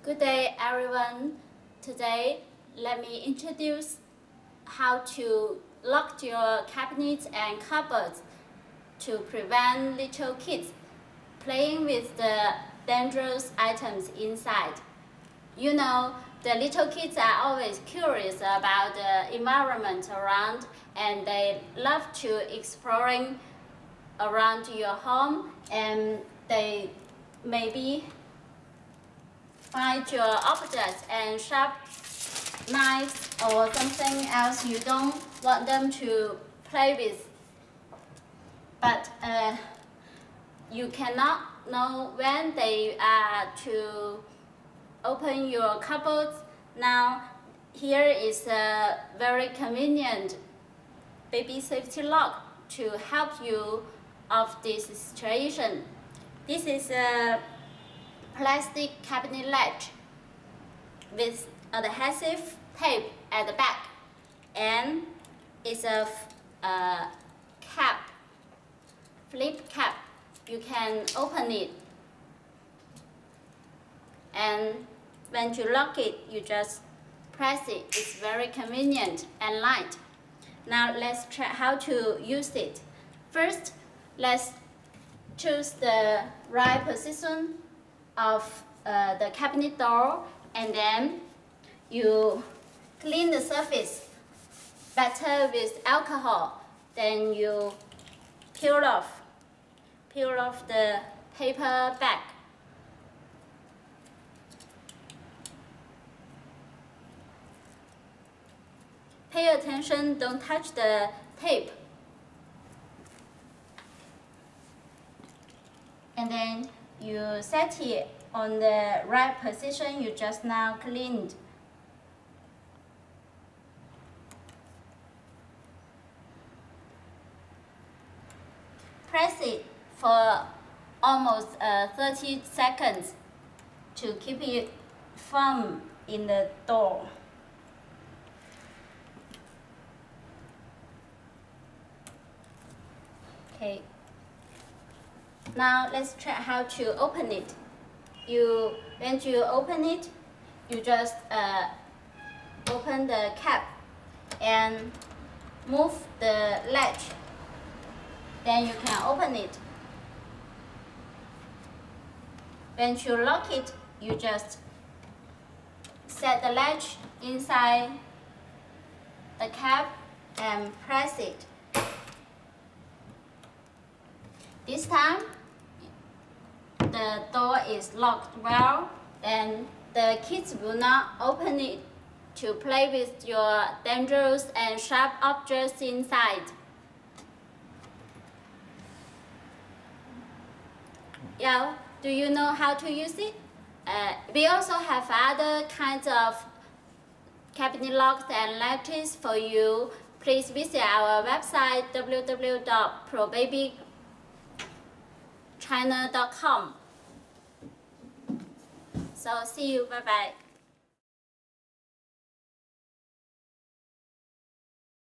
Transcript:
Good day, everyone. Today, let me introduce how to lock your cabinets and cupboards to prevent little kids playing with the dangerous items inside. You know, the little kids are always curious about the environment around, and they love to exploring around your home, and they maybe find your objects and sharp knives or something else you don't want them to play with. But you cannot know when they are to open your cupboards. Now, here is a very convenient baby safety lock to help you of this situation. This is a plastic cabinet latch with adhesive tape at the back, and it's a cap, flip cap. You can open it, and when you lock it, you just press it. It's very convenient and light. Now let's try how to use it. First, let's choose the right position of the cabinet door, and then you clean the surface better with alcohol. Then you peel off the paper back. Pay attention, don't touch the tape. And then you set it on the right position you just now cleaned. Press it for almost 30 seconds to keep it firm in the door. Okay. Now let's try how to open it. When you open it, you just open the cap and move the latch. Then you can open it. When you lock it, you just set the latch inside the cap and press it. This time, the door is locked well, and the kids will not open it to play with your dangerous and sharp objects inside. Yeah, do you know how to use it? We also have other kinds of cabinet locks and latches for you. Please visit our website www.probabychina.com. So see you, bye bye.